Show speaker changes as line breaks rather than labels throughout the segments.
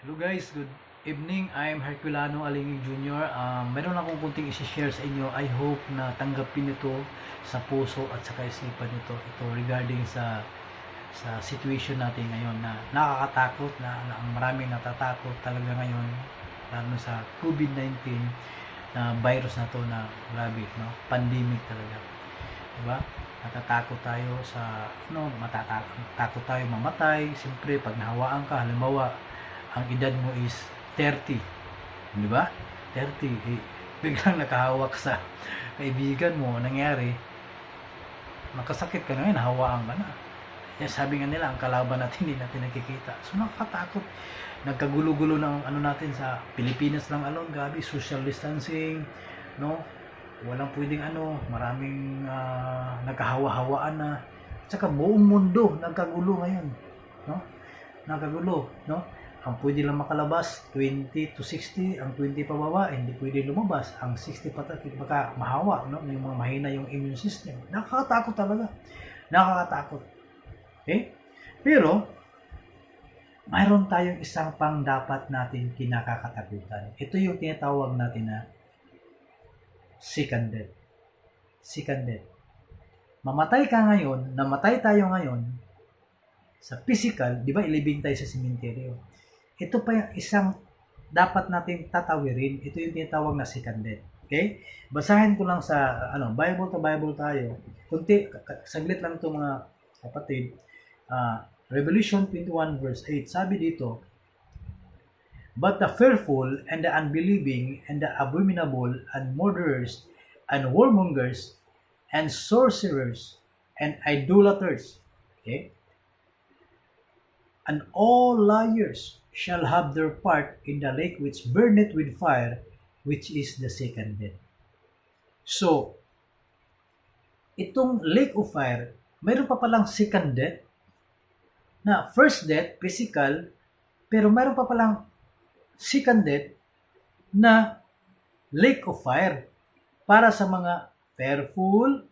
Hello guys, good evening. I'm Herculano Alingig Jr. Meron akong kunting isi-share sa inyo. I hope na tanggapin ito sa puso at sa kaisipan nito. Ito regarding sa situation natin ngayon na nakakatakot na ang maraming natatakot talaga ngayon lalo sa COVID-19 na virus na to na grabe, no? Pandemic talaga. Diba? Natatakot tayo sa matatakot tayo mamatay. Siyempre, pag nahawaan ka, halimbawa, ang edad mo is 30, di ba? 30, biglang nakahawak sa kaibigan mo, nangyari, nakasakit ka na ngayon, nahawaan ka na. Yan, sabi nga nila, ang kalaban natin hindi natin nakikita. So nakakatakot. Nagkagulo-gulo ng ano natin sa Pilipinas lang alone, gabi, social distancing, no? Walang pwedeng maraming nagkahawa-hawaan na. At saka buong mundo nagkagulo ngayon, no? Nagkagulo, no? Ang pwede lang makalabas 20 to 60, ang 20 pababa hindi pwede lumabas, ang 60 patatik baka mahawa, no? Yung mga mahina yung immune system. Nakakatakot talaga. Nakakatakot. Okay? Pero mayroon tayong isang pang dapat natin kinakakatakutan. Ito yung tinatawag natin na second death. Second death. Mamatay ka ngayon, namatay tayo ngayon sa physical, di ba ilibing tayo sa sementeryo. Ito pa yung isang dapat natin tatawirin. Ito yung tinatawag na second death. Okay? Basahin ko lang sa Bible to Bible tayo. Kunti, saglit lang ito mga kapatid. Revelation 21 verse 8. Sabi dito, "But the fearful and the unbelieving and the abominable and murderers and warmongers and sorcerers and idolaters," okay, "and all liars shall have their part in the lake which burneth with fire, which is the second death." So, itong lake of fire, mayroon pa palang second death, na first death, physical, pero mayroon pa palang second death na lake of fire para sa mga fearful,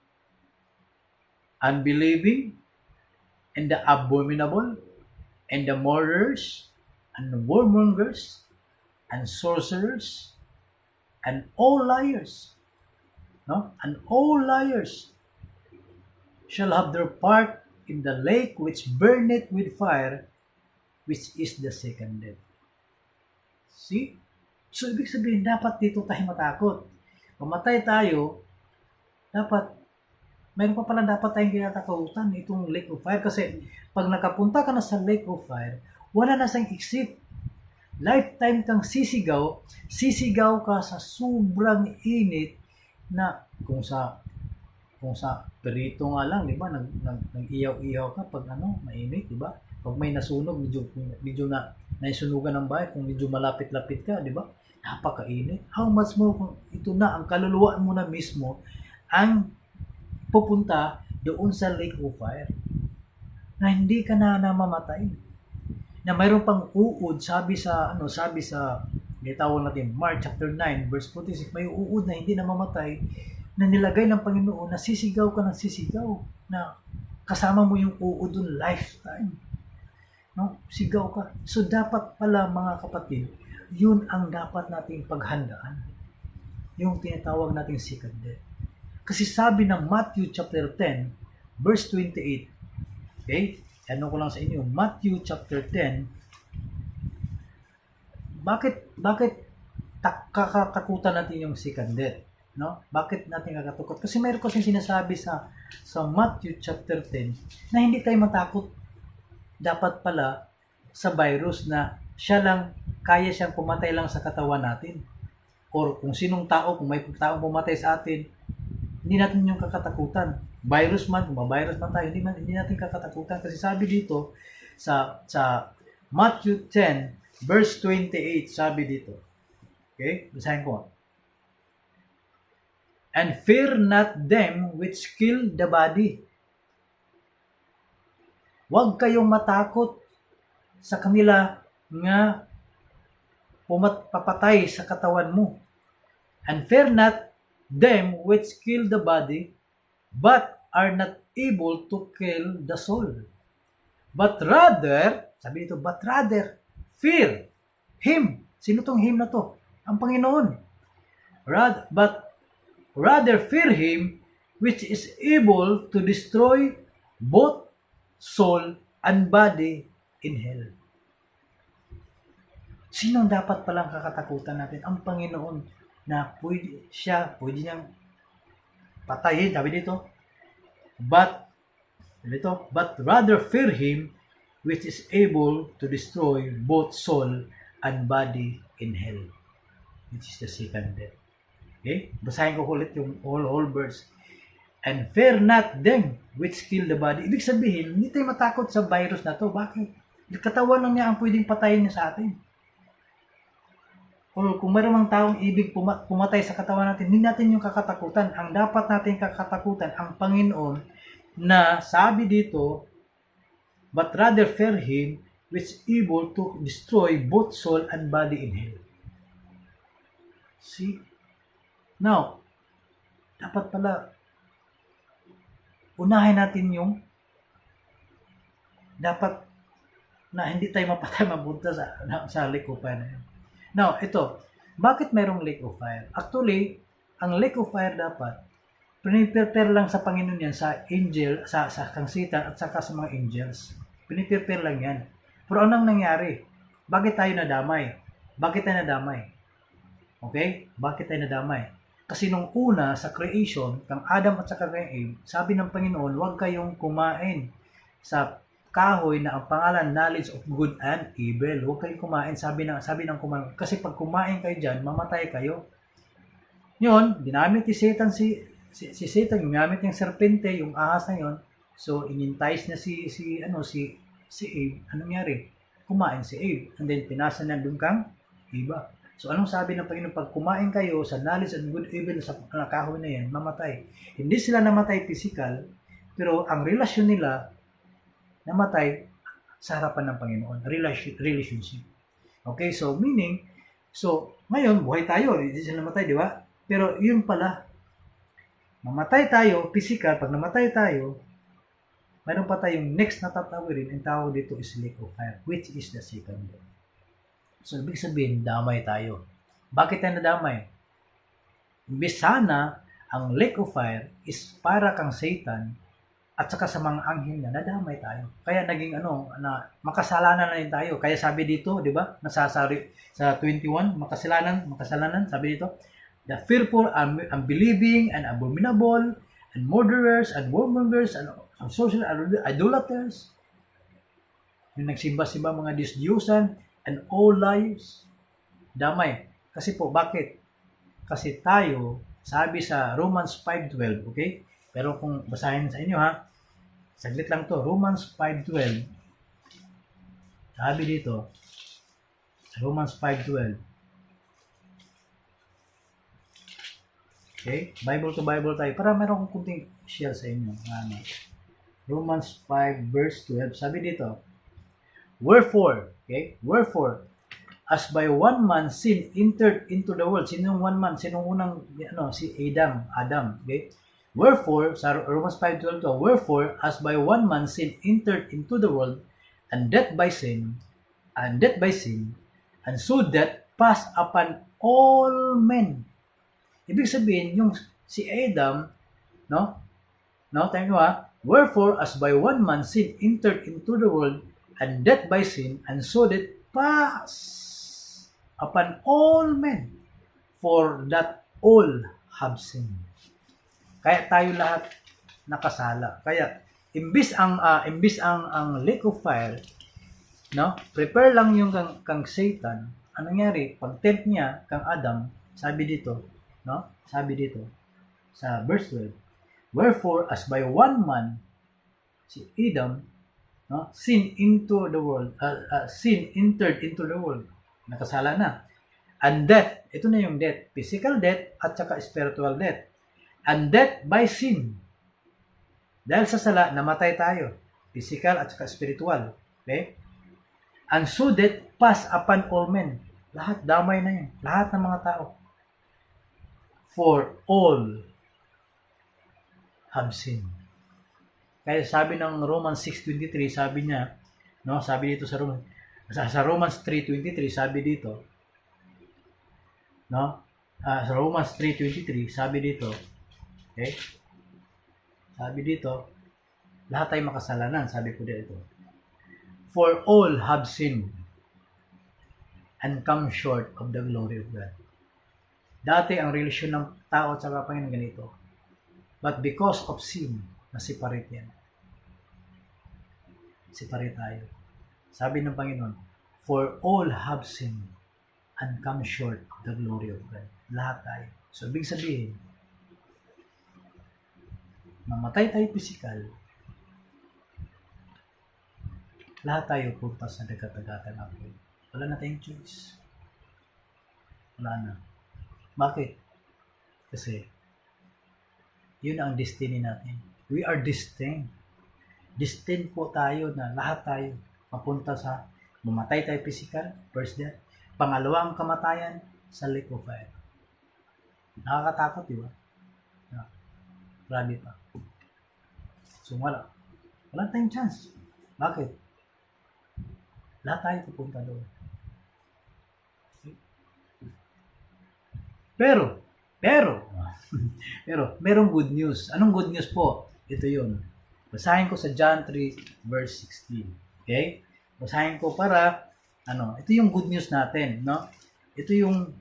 unbelieving, and the abominable, and the murderers, and the warmongers, and sorcerers, and all liars. No? And all liars shall have their part in the lake which burneth with fire, which is the second death. See? So, ibig sabihin, dapat dito tayo matakot. Mamatay tayo, dapat, mayroon pa pala dapat tayong kinatakutan itong lake of fire. Kasi, pag nakapunta ka na sa lake of fire, wala na siyang exit. Lifetime kang sisigaw ka sa sobrang init na kung sa perito nga lang, di ba? Nag-iyaw-iyaw ka pag mainit, di ba? Pag may nasunog, medyo naisunugan ng bahay, kung medyo malapit-lapit ka, di ba? Napakainit. How much more kung ito na, ang kaluluwa mo na mismo, ang pupunta doon sa lake of fire. Na hindi ka na namamatay. Na mayroon pang uod, sabi sa tawag natin, Mark chapter 9, verse 46, may uod na hindi namamatay, na nilagay ng Panginoon na sisigaw ka ng sisigaw, na kasama mo yung uod doon lifetime. No? Sigaw ka. So dapat pala mga kapatid, yun ang dapat nating paghandaan. Yung tinatawag nating second death. Kasi sabi ng Matthew chapter 10, verse 28, okay? Ano ko lang sa inyo, Matthew chapter 10, bakit kakatakutan natin yung second death? No? Bakit natin kakatakot? Kasi mayroon kasi sinasabi sa Matthew chapter 10 na hindi tayo matakot. Dapat pala sa virus na siya lang, kaya siyang pumatay lang sa katawan natin. Or kung sinong tao, kung may taong pumatay sa atin, hindi natin yung kakatakutan. Virus man, kung virus man tayo, hindi natin kakatakutan. Kasi sabi dito, sa Matthew 10, verse 28, sabi dito. Okay? Basahin ko. "And fear not them which kill the body." Huwag kayong matakot sa kanila nga papatay sa katawan mo. "And fear not them which kill the body, but are not able to kill the soul. But rather," sabi dito, "but rather, fear Him. Sino tong Him na to? Ang Panginoon. But rather fear Him which is able to destroy both soul and body in hell. Sino ang dapat palang kakatakutan natin? Ang Panginoon na pwede niyang patayin. Sabi dito, but rather fear Him which is able to destroy both soul and body in hell, which is the second death. Okay? Basahin ko ulit yung whole verse. And fear not them which kill the body. Ibig sabihin, hindi tayo matakot sa virus na to. Bakit? Katawan lang niya ang pwedeng patayin niya sa atin. O kung mayroong taong ibig pumatay sa katawan natin, hindi natin yung kakatakutan. Ang dapat natin kakatakutan, ang Panginoon na sabi dito, but rather fear Him which is able to destroy both soul and body in hell. See? Now, dapat pala unahin natin yung dapat na hindi tayo mapatay mapunta sa lake of fire na yun. Now, ito, bakit mayroong lake of fire? Actually, ang lake of fire dapat piniprepare lang sa Panginoon yan, sa angel, sa kangsitan at saka sa mga angels. Piniprepare lang yan. Pero anong nangyari? Bakit tayo nadamay? Okay? Bakit tayo nadamay? Kasi nung una sa creation, kang Adam at saka kang Eve, sabi ng Panginoon, huwag kayong kumain sa kahoy na ang pangalan knowledge of good and evil. Huwag kayong kumain, sabi ng kumain. Kasi pag kumain kayo diyan, mamatay kayo. Yun, ginamit ni Satan si Satan, ginamit yung serpente, yung ahas na yun. So inintice na si Eve. Anong nangyari? Kumain si Eve. And then pinasa na doon kang iba. So, anong sabi ng Panginoon? Pag kumain kayo sa knowledge and good evil sa kahoy na yan, mamatay. Hindi sila namatay physical, pero ang relasyon nila namatay sa harapan ng Panginoon. Relationship. Okay, so meaning, ngayon, buhay tayo. Hindi sila namatay, di ba? Pero yun pala, mamatay tayo, physical, pag namatay tayo, mayroon pa tayong next na tatawirin, ang tawag dito is lake of fire, which is the second death. So, ibig sabihin, damay tayo. Bakit tayo nadamay? Imbis sana, ang lake of fire is para kang Satan at saka sa mga anghel na nadamay tayo. Kaya naging na makasalanan na rin tayo. Kaya sabi dito, di ba, nasasari sa 21, makasalanan, sabi dito, the fearful, unbelieving, and abominable, and murderers, and warmongers, and social idolaters, yung nagsimba-simba mga Diyos-Diyusan, and all liars, damay. Kasi po, bakit? Kasi tayo, sabi sa Romans 5:12, okay? Pero kung basahin sa inyo ha, saglit lang to, Romans 5:12, sabi dito, Romans 5:12, okay? Bible to Bible tayo, para meron kong kunting share sa inyo. Romans 5 verse 12, sabi dito, wherefore, as by one man sin entered into the world. Sinong one man? Sinong unang, si Adam, okay? Wherefore, sa Romans 5:12, wherefore, as by one man sin entered into the world, and death by sin, and so death passed upon all men. Ibig sabihin, yung si Adam, tayo wherefore, as by one man sin entered into the world, and death by sin, and so death passed upon all men, for that all have sinned. Kaya tayo lahat nakasala. Kaya imbis ang lake of fire, prepare lang yung kang Satan. Ano nangyari? Pag tempt niya kang Adam, sabi dito sa verse 12, wherefore as by one man si Adam, sin entered into the world. Nakasala na. And death, ito na yung death. Physical death at saka spiritual death. And death by sin. Dahil sa sala, namatay tayo. Physical at saka spiritual. Okay? And so death passed upon all men. Lahat damay na yun. Lahat ng mga tao. For all have sinned. Kaya sabi ng Romans 6:23, sabi niya, sabi dito sa Romans, Sa Romans 3:23 sabi dito, no? Sa Romans 3:23 sabi dito, okay? Sabi dito, lahat tayo makasalanan, sabi ko dito. For all have sinned and come short of the glory of God. Dati ang relasyon ng tao at sa Panginoon ganito. But because of sin, na-separate yan. Separate tayo. Sabi ng Panginoon, for all have sinned and come short of the glory of God. Lahat tayo. So, ibig sabihin, mamatay tayo physical, lahat tayo punta sa dagat-dagatan ako. Wala na tayong choice. Wala na. Bakit? Kasi, yun ang destiny natin. We are destined. Destined po tayo na lahat tayo mapunta sa mamatay tayo physical, first death. Pangalawang kamatayan sa lake of fire. Nakakatakot, di ba? Grabe pa. So, wala tayong chance. Bakit? Lahat tayo pupunta doon. Pero, merong good news. Anong good news po? Ito yun. Basahin ko sa John 3 verse 16. Okay? Basahin ko para, ito yung good news natin, no? Ito yung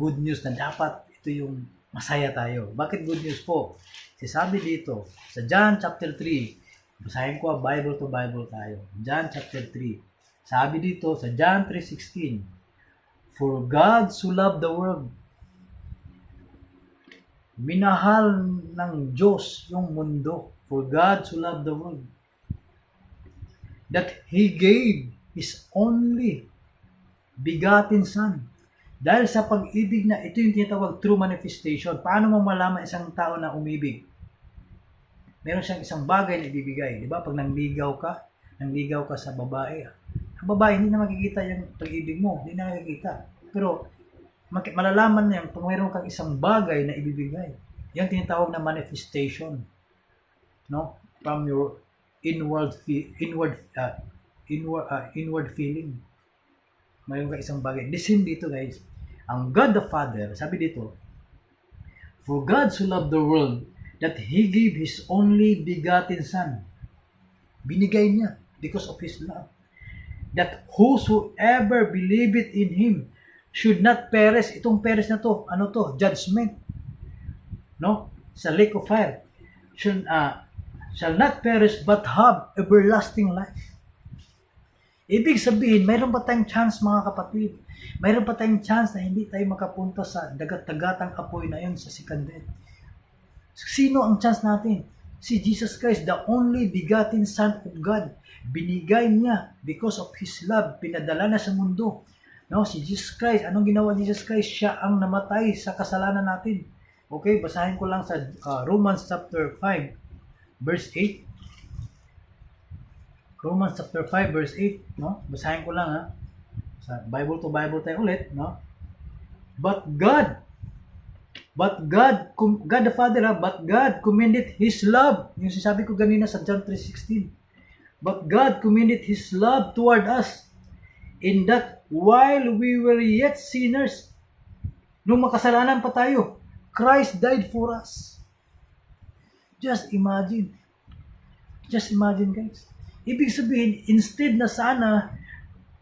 good news na dapat, ito yung masaya tayo. Bakit good news po? Kasi sabi dito, sa John chapter 3, basahin ko, Bible to Bible tayo. John chapter 3. Sabi dito, sa John 3:16, for God so loved the world. Minahal ng Diyos yung mundo. For God so loved the world that He gave His only begotten Son. Dahil sa pag-ibig na, ito yung tinatawag true manifestation. Paano mo malaman isang tao na umibig? Meron siyang isang bagay na ibibigay. Di ba? Pag nangligaw ka sa babae, ang babae hindi na makikita yung pag-ibig mo. Hindi na makikita. Pero, malalaman na yan pag mayroon kang isang bagay na ibibigay. Yan tinatawag na manifestation. No? From your inward feeling. Mayroon kang isang bagay. Listen dito, guys. Ang God the Father, sabi dito, for God so loved the world that He gave His only begotten Son. Binigay niya because of His love. That whosoever believeth in Him should not perish. Itong perish na to, judgment. No? Sa lake of fire. Shall not perish but have everlasting life. Ibig sabihin, mayroon pa tayong chance mga kapatid. Mayroon pa tayong chance na hindi tayo makapunta sa dagat-dagatang apoy na yun sa second death. Sino ang chance natin? Si Jesus Christ, the only begotten Son of God. Binigay niya because of His love. Pinadala na sa mundo. No, si Jesus Christ, anong ginawa ni Jesus Christ? Siya ang namatay sa kasalanan natin. Okay, basahin ko lang sa Romans chapter 5 verse 8. Romans chapter 5 verse 8, no? Basahin ko lang ha. Sa Bible to Bible tayo ulit, no? But God the Father, but God commended His love. Yung sinasabi ko ganina sa John 3:16. But God commended His love toward us in that while we were yet sinners, nung makasalanan pa tayo, Christ died for us. Just imagine. Just imagine, guys. Ibig sabihin, instead na sana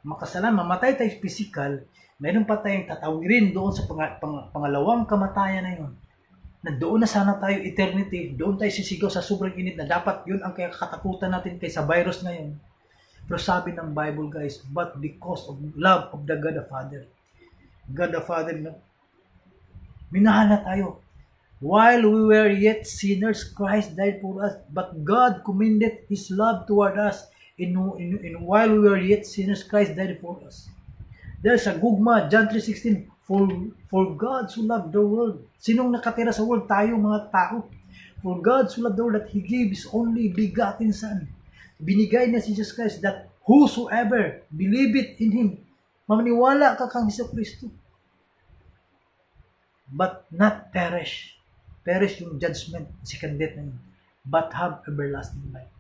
makasalan, mamatay tayo physical, meron pa tayong tatawirin doon sa pangalawang kamatayan na yun. Na doon na sana tayo eternity, doon tayo sisigaw sa sobrang init na dapat yun ang katakutan natin kaysa virus ngayon. Pero sabi ng Bible, guys, but because of love of the God the Father. God the Father, no? Minahal na tayo. While we were yet sinners, Christ died for us. But God commended His love toward us. In while we were yet sinners, Christ died for us. There's a gugma, John 3:16. For God so loved the world. Sinong nakatira sa world? Tayo mga tao. For God so loved the world that He gave His only begotten Son. Binigay niya si Jesus Christ that whosoever believeth in Him, mamaniwala ka kang Hesus Kristo, but not perish. Perish yung judgment, second death na yun. But have everlasting life.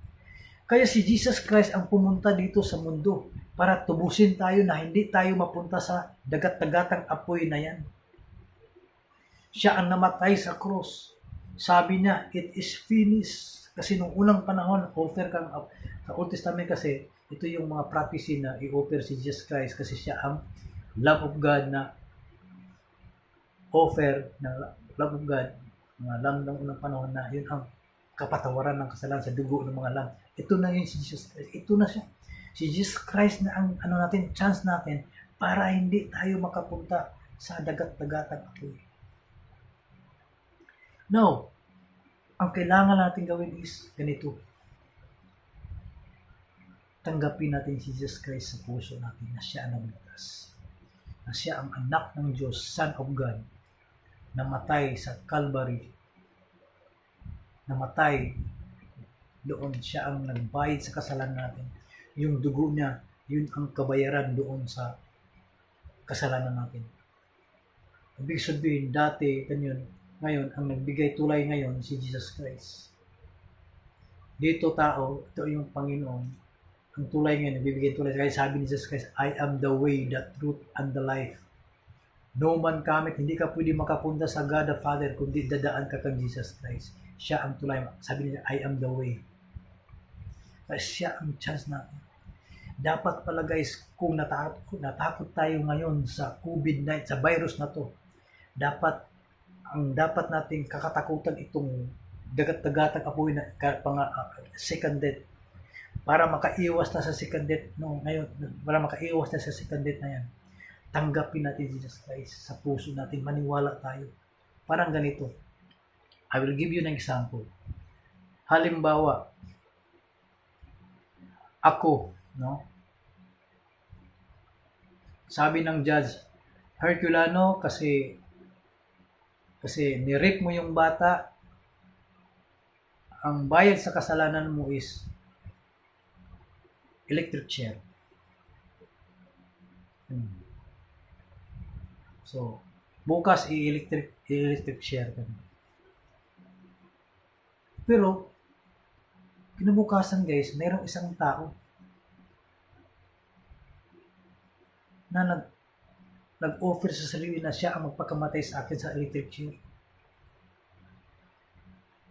Kaya si Jesus Christ ang pumunta dito sa mundo para tubusin tayo na hindi tayo mapunta sa dagat-dagatang apoy na yan. Siya ang namatay sa cross. Sabi niya, it is finished. Kasi nung unang panahon, offer kang, sa Old Testament kasi, ito yung mga prophecy na i-offer si Jesus Christ kasi siya ang Lamb of God na offer ng Lamb of God, mga lamb ng unang panahon na yun ang kapatawaran ng kasalanan sa dugo ng mga lamb. Ito na yun si Jesus Christ. Ito na siya. Si Jesus Christ na ang chance natin para hindi tayo makapunta sa dagat-dagatang apoy. Now, ang kailangan natin gawin is ganito. Tanggapin natin si Jesus Christ sa puso natin na siya ang nagligtas. Na siya ang anak ng Diyos, Son of God, namatay sa Calvary. Namatay doon, siya ang nagbayad sa kasalanan natin. Yung dugo niya, yun ang kabayaran doon sa kasalanan natin. Ibig sabihin, dati, ngayon, ang nagbigay tulay ngayon, si Jesus Christ. Dito tao, ito yung Panginoon, ang tulay ngayon, nagbibigay tulay. Kaya sabi ni Jesus Christ, I am the way, the truth, and the life. No man cometh, hindi ka pwede makapunta sa God the Father, kundi dadaan ka kang Jesus Christ. Siya ang tulay. Sabi niya, I am the way. Kaya siya ang chance natin. Dapat pala guys, kung natakot tayo ngayon sa COVID-19, sa virus na to, dapat nating kakatakutan itong dagat-dagatang apoy na second death. Para makaiwas na sa second death, para makaiwas na sa second death na yan. Tanggapin natin Jesus Christ sa puso natin, maniwala tayo. Parang ganito. I will give you an example. Halimbawa, ako, sabi ng judge, Herculano, kasi ni-rape mo yung bata, ang bayad sa kasalanan mo is electric chair. So, bukas i-electric chair ka. Pero, kinabukasan guys, mayroong isang tao na nag-offer sa sarili na siya ang magpakamatay sa akin sa electric chair.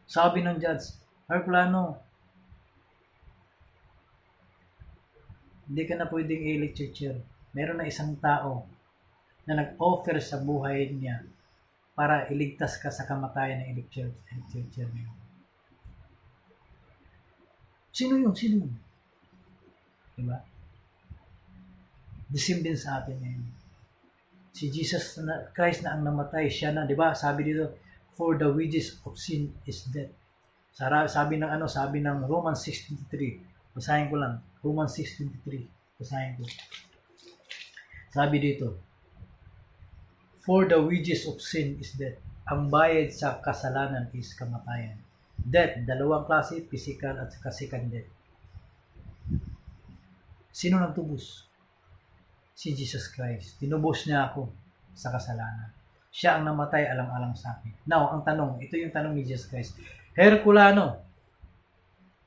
Sabi ng judge, Herculano, hindi ka na pwedeng electric chair. Meron na isang tao na nag-offer sa buhay niya para iligtas ka sa kamatayan ng electric chair niya. Sino yun? Diba? Disim din sa atin ngayon. Si Jesus Christ na ang namatay, siya na, diba? Sabi dito, for the wages of sin is death. Sabi ng Romans 6:23. Basahin ko lang. Romans 6:23. Basahin ko. Sabi dito, for the wages of sin is death. Ang bayad sa kasalanan is kamatayan. Death, dalawang klase, physical at second death. Sino nagtubos? Si Jesus Christ. Tinubos niya ako sa kasalanan. Siya ang namatay alang-alang sa akin. Now, ang tanong, ito yung tanong ni Jesus Christ. Herculano,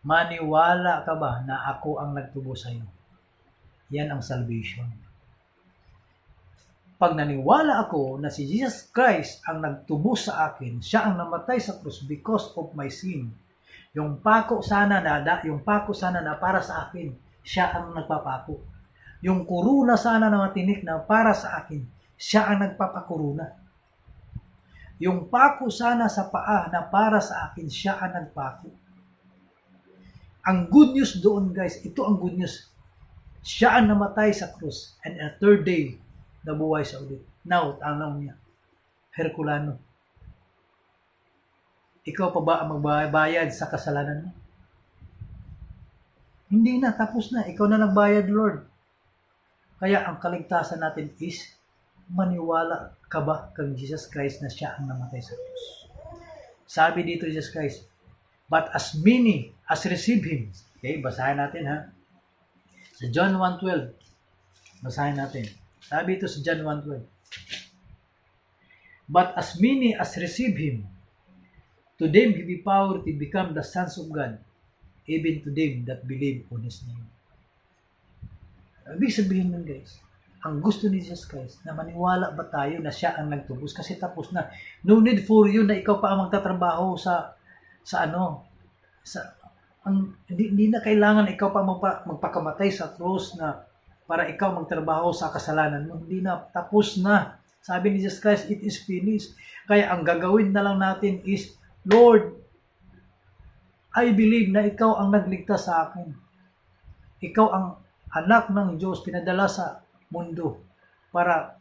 maniwala ka ba na ako ang nagtubos sa iyo? Yan ang salvation. Pag naniwala ako na si Jesus Christ ang nagtubos sa akin, siya ang namatay sa krus because of my sin. Yung pako sana na para sa akin, siya ang nagpapako. Yung kuruna sana na matinik na para sa akin, siya ang nagpapakuruna. Yung pako sana sa paa na para sa akin, siya ang nagpako. Ang good news doon guys, ito ang good news. Siya ang namatay sa krus and a third day, nabuhay siya ulit. Now, tanong niya, Herculano, ikaw pa ba ang magbayad sa kasalanan mo? Hindi na, tapos na. Ikaw na nagbayad, Lord. Kaya ang kaligtasan natin is, maniwala ka ba kang Jesus Christ na siya ang namatay sa krus? Sabi dito Jesus Christ, but as many as receive Him. Okay, basahin natin ha. Sa John 1:12, basahin natin. Sabi ito sa John 1:12. But as many as receive Him, to them He be power to become the sons of God, even to them that believe on His name. Ibig sabihin nun guys, ang gusto ni Jesus Christ, na maniwala ba tayo na siya ang nagtubos kasi tapos na. No need for you na ikaw pa ang magtatrabaho sa hindi na kailangan ikaw pa magpakamatay sa cross na para ikaw magtrabaho sa kasalanan mo. Hindi na, tapos na. Sabi ni Jesus Christ, it is finished. Kaya ang gagawin na lang natin is, Lord, I believe na ikaw ang nagligtas sa akin. Ikaw ang anak ng Diyos, pinadala sa mundo para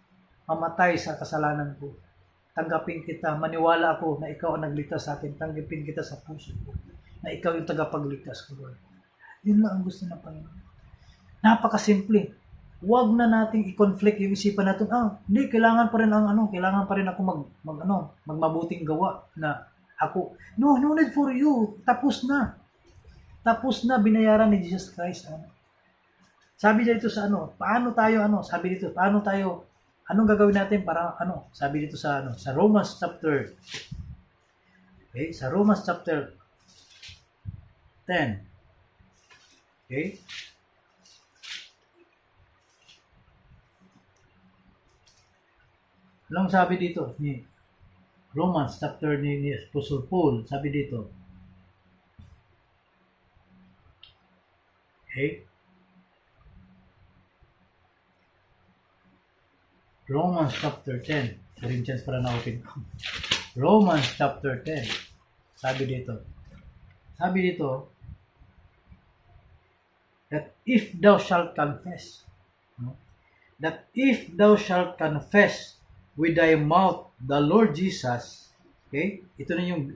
mamatay sa kasalanan ko. Tanggapin kita, maniwala ako na ikaw ang nagligtas sa akin. Tanggapin kita sa puso ko, na ikaw yung tagapagligtas ko, Lord. Yun lang ang gusto ng Panginoon. Napakasimple. Huwag na nating i-conflict yung isipan natin. Hindi, kailangan pa rin kailangan pa rin ako magmabuting gawa na ako. No need for you. Tapos na. Tapos na, binayaran ni Jesus Christ. Sabi dito sa anong gagawin natin para sabi dito sa Romans chapter, okay, sa Romans chapter 10. Okay? Anong sabi dito ni Romans chapter ni Apostle Paul? Sabi dito. Okay? Romans chapter 10. Corinthians para na-open ko. Romans chapter 10. Sabi dito, that if thou shalt confess, with thy mouth the Lord Jesus, okay? Ito na yung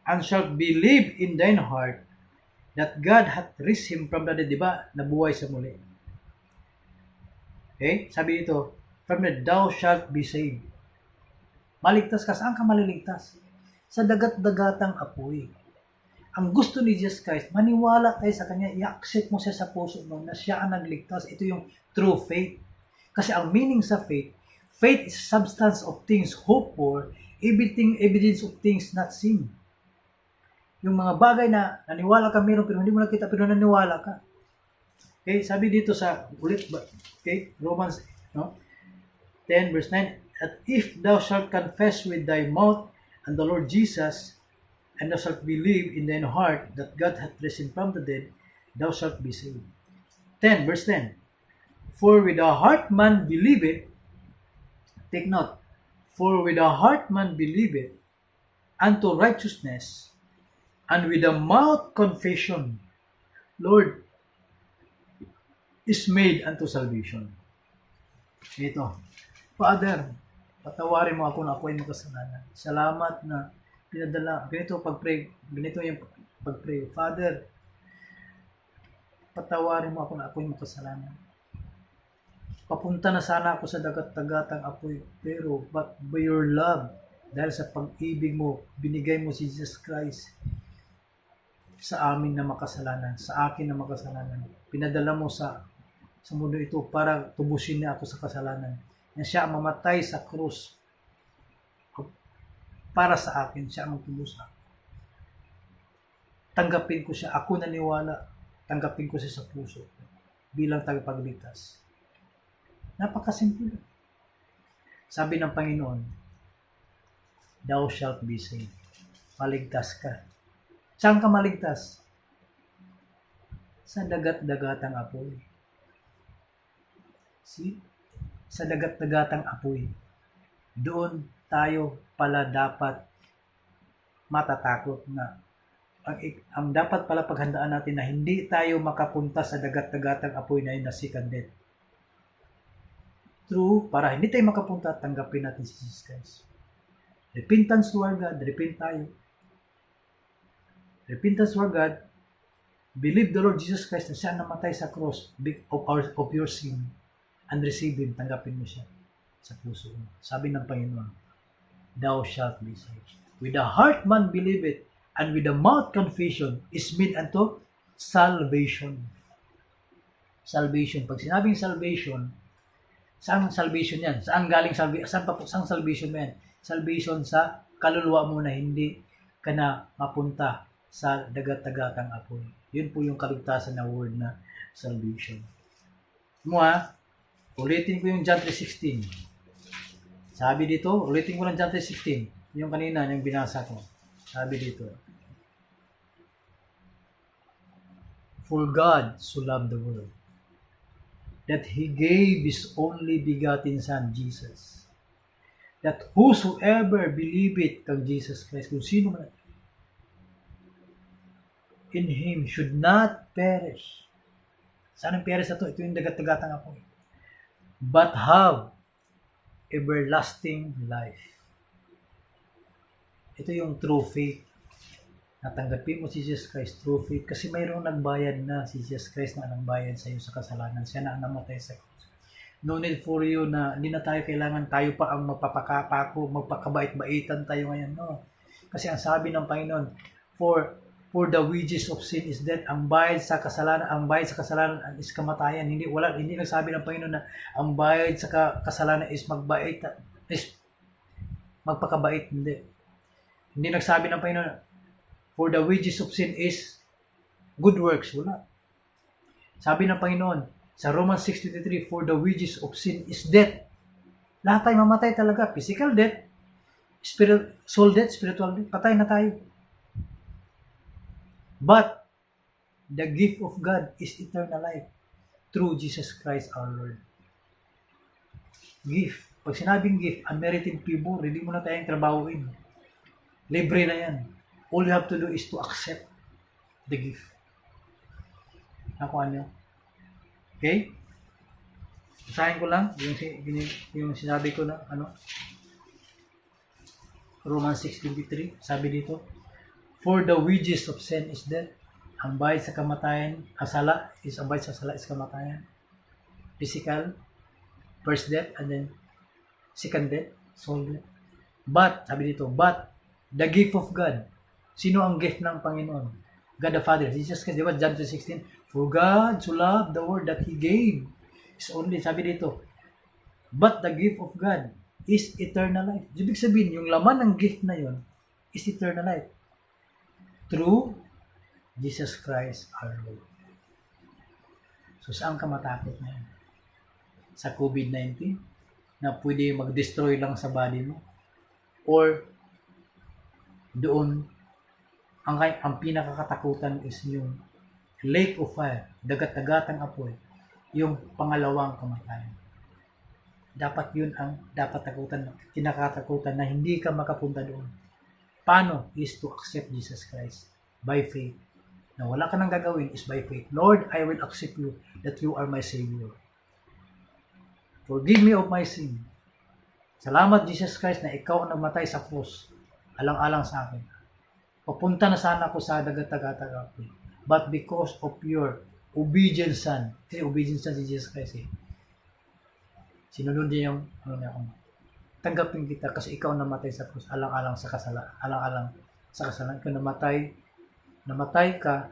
and shalt believe in thine heart that God hath raised him from the dead, diba? Nabuhay sa muli. Okay? Sabi dito, from the thou shalt be saved. Maligtas ka. Saan ka maliligtas? Sa dagat-dagatang apoy. Ang gusto ni Jesus Christ, maniwala tayo sa Kanya, i-accept mo siya sa puso mo na siya ang nagligtas. Ito yung true faith. Kasi ang meaning sa faith is substance of things hoped for, evidence of things not seen. Yung mga bagay na naniwala ka meron pero hindi mo nakita pero naniwala ka. Okay, sabi dito sa Romans 10 verse 9, that if thou shalt confess with thy mouth and the Lord Jesus, and thou shalt believe in thine heart that God hath risen from the dead, thou shalt be saved. 10 verse 10. For with the heart man believeth, take note, for with the heart man believeth unto righteousness, and with the mouth confession, Lord, is made unto salvation. Ito, Father, patawarin mo ako na ako ay makasalanan. Salamat na pinadala, ganito yung pag-pray. Father, patawarin mo ako na ako ay makasalanan. Papunta na sana ako sa dagat-dagatang apoy, pero but by your love, dahil sa pag-ibig mo, binigay mo si Jesus Christ sa amin na makasalanan, sa akin na makasalanan. Pinadala mo sa mundo ito para tubusin niya ako sa kasalanan. Na siya mamatay sa krus para sa akin, siya ang magtubos sa akin. Tanggapin ko siya, ako naniwala, tanggapin ko siya sa puso bilang tagapagligtas. Napakasimple. Sabi ng Panginoon, thou shalt be saved. Maligtas ka. Saan ka maligtas? Sa dagat-dagatang apoy. See? Sa dagat-dagatang apoy. Doon tayo pala dapat matatakot na ang dapat pala paghandaan natin na hindi tayo makapunta sa dagat-dagatang apoy na yun na second death. True, para hindi tayo makapunta, tanggapin natin si Jesus Christ. Repentance to our God, repent tayo. Repentance to our God, believe the Lord Jesus Christ na siya namatay sa cross of your sin, and receive Him, tanggapin mo siya sa puso mo. Sabi ng Panginoon, thou shalt be saved. With the heart man believe it, and with the mouth confession is made unto salvation. Salvation. Pag sinabing salvation, saan salvation yan? Saan galing salvation? Saan salvation mo yan? Salvation sa kaluluwa mo na hindi ka na mapunta sa dagat-dagatang apoy. Yun po yung kaligtasan na word na salvation. Ulitin ko yung John 3:16. Sabi dito, ulitin ko lang John 3:16. Yung kanina, yung binasa ko. Sabi dito, for God so loved the world, that He gave His only begotten Son, Jesus, that whosoever believeth kang Jesus Christ, kung sino man, in Him should not perish. Saan ang perish na to? Ito yung dagat-dagatang apoy. But have everlasting life. Ito yung true faith. Natanggapin mo si Jesus Christ through faith kasi mayroong nagbayad na si Jesus Christ na nagbayad sa iyo sa kasalanan. Siya na ang namatay sa krus. No need for you na hindi na tayo kailangan tayo pa ang magpakabait-baitan tayo ngayon. No. Kasi ang sabi ng Panginoon, for the wages of sin is death. Ang bayad sa kasalanan is kamatayan. Hindi nagsabi ng Panginoon na ang bayad sa kasalanan is magpakabait. Hindi nagsabi ng Panginoon, for the wages of sin is good works. Wala. Sabi ng Panginoon, sa Romans 6:23, for the wages of sin is death. Lahat tayo mamatay talaga. Physical death, soul death, spiritual death. Patay na tayo. But, the gift of God is eternal life through Jesus Christ our Lord. Gift. Pag sinabing gift, unmerited favor, hindi mo na tayong trabahuin. Libre na yan. All you have to do is to accept the gift. Nakuha niyo? Okay? Basahin ko lang yung sinabi ko na Romans 6:23. Sabi dito, for the wages of sin is death. Ang bayad sa kamatayan, ang bayad sa sala is kamatayan. Physical, first death, and then second death, soul death. But, sabi dito, but the gift of God. Sino ang gift ng Panginoon? God the Father. Jesus Christ, di ba? John 3:16. For God so loved the world that He gave His only. Sabi dito, but the gift of God is eternal life. Ibig sabihin, yung laman ng gift na yon is eternal life. Through Jesus Christ our Lord. So, saan ka matakot na yun? Sa COVID-19? Na pwede mag-destroy lang sa body mo? Or doon, ang pinakakatakutan is yung lake of fire, dagat-dagatang apoy, yung pangalawang kamatayan. Dapat yun ang dapat kinakatakutan na hindi ka makapunta doon. Paano? Is to accept Jesus Christ by faith. Na wala ka nang gagawin is by faith. Lord, I will accept you that you are my Savior. Forgive me of my sin. Salamat Jesus Christ na ikaw ang namatay sa krus. Alang-alang sa akin. Papunta na sana ako sa dagat-dagatang apoy. But because of your obedience Son, kasi obedience Son si Jesus Christ sinunod niya yung tanggapin kita kasi ikaw namatay sa krus, alang-alang sa kasalanan. Ikaw namatay ka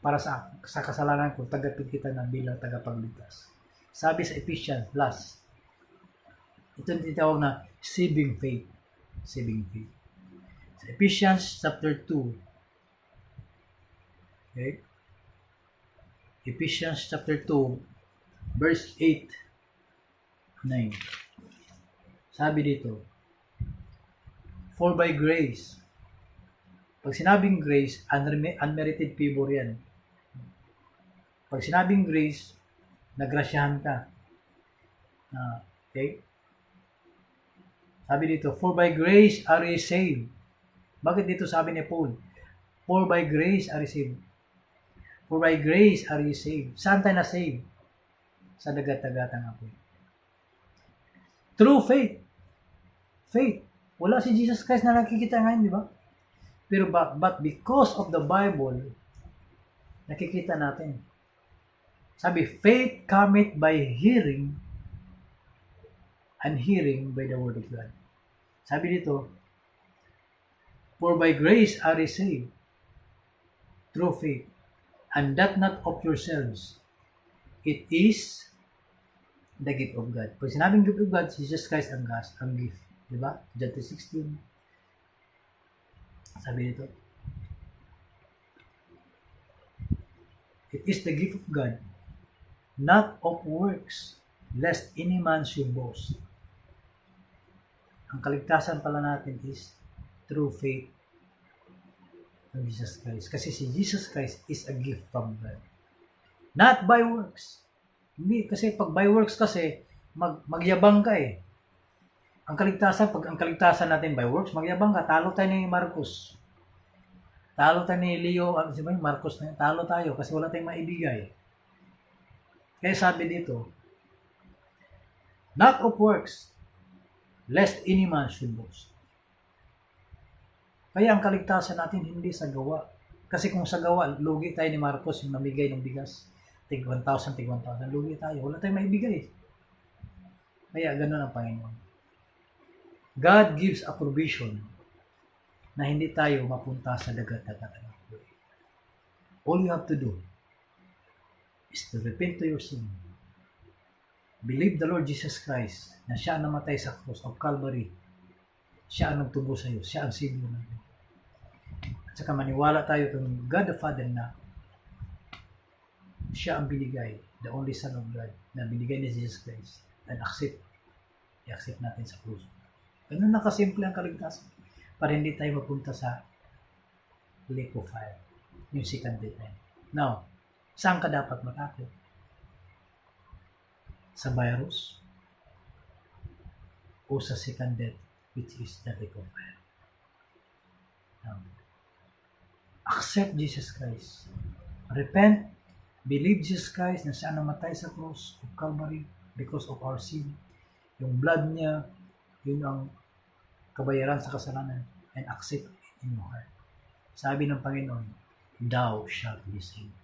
para sa kasalanan ko, tanggapin kita na bilang tagapagligtas. Sabi sa Ephesians, ito yung tinatawag na saving faith. Ephesians chapter 2. Okay? Ephesians chapter 2, verse 8, 9. Sabi dito, for by grace, pag sinabing grace, unmerited favor yan. Pag sinabing grace, nagrasyahan ka. Okay? Sabi dito, for by grace are ye saved. Bakit dito sabi ni Paul? For by grace are ye saved. For by grace are ye saved. Saan tayo na-save? Sa dagat-dagatang apoy. Through faith. Faith. Wala si Jesus Christ na nakikita ngayon, di ba? Pero but because of the Bible, nakikita natin. Sabi, faith cometh by hearing, and hearing by the word of God. Sabi dito, for by grace are ye saved, through faith, and that not of yourselves. It is the gift of God. Pag sinabing gift of God, Jesus Christ ang gift. Diba? John 3:16. Sabi dito. It is the gift of God, not of works, lest any man should boast. Ang kaligtasan pala natin is through faith in Jesus Christ. Kasi si Jesus Christ is a gift from God. Not by works. Hindi, kasi pag by works kasi, magyabang ka eh. Ang kaligtasan natin by works, magyabang ka. Talo tayo ni Marcos. Talo tayo ni Leo, Marcos na yun. Talo tayo kasi wala tayong maibigay. Kaya sabi dito, not of works, lest any man should boast. Kaya ang kaligtasan natin hindi sa gawa. Kasi kung sa gawa, lugi tayo ni Marcos yung namigay ng bigas. Tig 1,000, lugi tayo. Wala tayong maibigay. Kaya ganun ang Panginoon. God gives a provision na hindi tayo mapunta sa dagat-dagat. All you have to do is to repent to your sin. Believe the Lord Jesus Christ na siya ang namatay sa cross of Calvary. Siya ang nagtubo sa iyo. Siya ang Savior natin. At saka maniwala tayo kung God the Father na siya ang binigay, the only Son of God, na binigay ni Jesus Christ. And i-accept natin sa cross. Ganun na kasimple ang kaligtasan. Para hindi tayo mapunta sa lake of fire. Yung second death. Now, saan ka dapat matakot? Sa virus? O sa second death, which is the lake of fire? Now, accept Jesus Christ. Repent. Believe Jesus Christ na siya namatay sa cross of Calvary because of our sin. Yung blood niya, yun ang kabayaran sa kasalanan, and accept it in your heart. Sabi ng Panginoon, thou shalt be saved.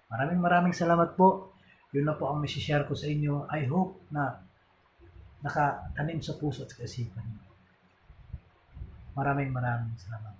Maraming salamat po. Yun na po ang share ko sa inyo. I hope na nakatanim sa puso at kaisipan. Maraming salamat.